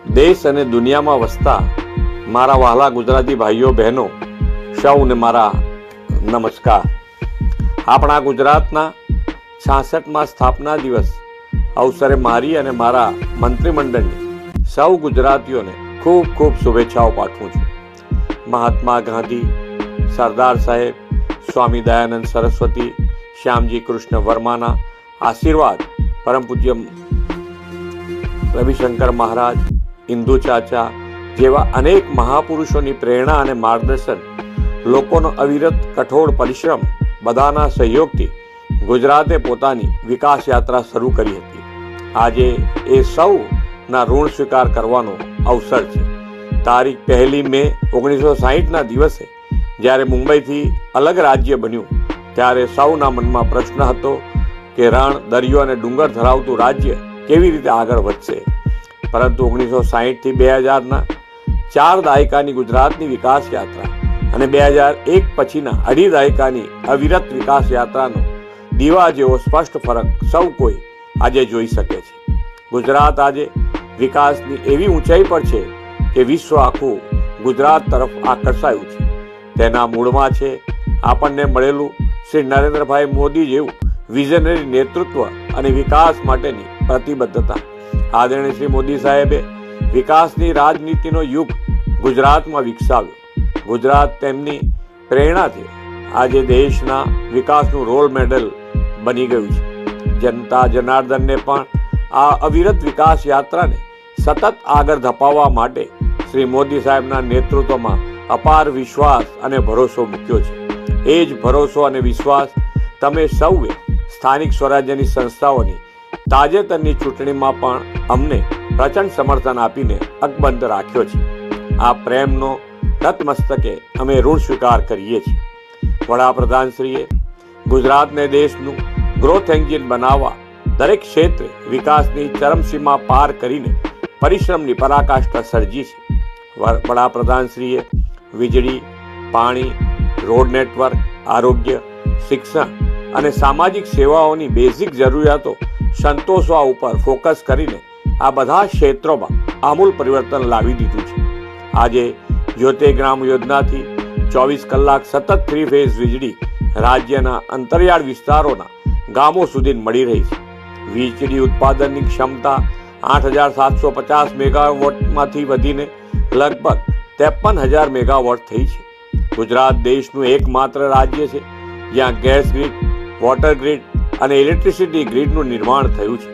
દેશ અને દુનિયામાં વસતા મારા વહાલા ગુજરાતી ભાઈઓ બહેનો સૌને મારા નમસ્કાર. આપણા ગુજરાતના 66મા સ્થાપના દિવસ અવસરે મારી અને મારા મંત્રીમંડળની સૌ ગુજરાતીઓને ખૂબ ખૂબ શુભેચ્છાઓ પાઠવું છું. મહાત્મા ગાંધી, સરદાર સાહેબ, સ્વામી દયાનંદ સરસ્વતી, શ્યામજી કૃષ્ણ વર્માના આશીર્વાદ, પરમ પૂજ્ય રવિશંકર મહારાજ, ઇન્દુ ચાચા જેવા અનેક મહાપુરુષોની પ્રેરણા અને માર્ગદર્શન, લોકોનો અવિરત કઠોર પરિશ્રમ, બધાના સહયોગથી ગુજરાતે પોતાની વિકાસ યાત્રા શરૂ કરી હતી. આજે એ સૌના ઋણ સ્વીકાર કરવાનો અવસર છે. તારીખ 1 મે 1960ના દિવસે જ્યારે મુંબઈથી અલગ રાજ્ય બન્યું ત્યારે સૌના મનમાં પ્રશ્ન હતો કે રણ, દરિયો અને ડુંગર ધરાવતું રાજ્ય કેવી રીતે આગળ વધશે. પરંતુ 1960થી 2000ના 4 દાયકાની ગુજરાતની વિકાસ યાત્રા અને 2001 પછીના 2.5 દાયકાની અવિરત વિકાસ યાત્રાનો દીવા જેવો સ્પષ્ટ ફરક સૌ કોઈ આજે જોઈ શકે છે. ગુજરાત આજે વિકાસની એવી ઊંચાઈ પર છે કે વિશ્વ આખું ગુજરાત તરફ આકર્ષાયું છે. તેના મૂળમાં છે આપણને મળેલું શ્રી નરેન્દ્રભાઈ મોદી જેવું વિઝનરી નેતૃત્વ અને વિકાસ માટેની પ્રતિબદ્ધતા. આદરણીય શ્રી મોદી સાહેબે વિકાસની રાજનીતિનો યુગ ગુજરાતમાં વિકસાવ્યો. ગુજરાત તેમની પ્રેરણાથી આજે દેશના વિકાસનું રોલ મોડેલ બની ગયું છે. જનતા જનાર્દનને પણ આ અવિરત વિકાસ યાત્રાને સતત આગળ ધપાવવા માટે શ્રી મોદી સાહેબના નેતૃત્વમાં અપાર વિશ્વાસ અને ભરોસો મૂક્યો છે. એ જ ભરોસો અને વિશ્વાસ તમે સૌએ સ્થાનિક સ્વરાજ્યની સંસ્થાઓની તાજેતરની ચૂંટણીમાં પણ અમને પ્રચંડ સમર્થન આપીને અકબંધ રાખ્યો છે. આ પ્રેમનો નતમસ્તકે અમે ઋણ સ્વીકાર કરીએ છીએ. વડાપ્રધાનશ્રીએ ગુજરાતને દેશનું ગ્રોથ એન્જિન બનાવવા દરેક ક્ષેત્રે વિકાસની ચરમસીમા પાર કરીને પરિશ્રમની પરાકાષ્ઠા સર્જી છે. વડાપ્રધાનશ્રીએ વીજળી, પાણી, રોડ નેટવર્ક, આરોગ્ય, શિક્ષણ અને સામાજિક સેવાઓની બેઝિક જરૂરિયાતો સંતોષવા ઉપર ફોકસ કરીને આ બધા ક્ષેત્રોમાં આમૂલ પરિવર્તન લાવી દીધું છે. આજે જ્યોતિગ્રામ યોજનાથી 24 કલાક સતત 3 ફેઝ વીજળી રાજ્યના અંતરિયાળ વિસ્તારોના ગામો સુધી મળી રહી છે. વીજળી ઉત્પાદનની ક્ષમતા 8,750 મેગાવોટમાંથી વધીને લગભગ 53,000 મેગાવોટ થઈ છે. ગુજરાત દેશનું એકમાત્ર રાજ્ય છે જ્યાં ગેસ ગ્રીડ, વોટર ગ્રીડ અને ઇલેક્ટ્રિસિટી ગ્રીડનું નિર્માણ થયું છે.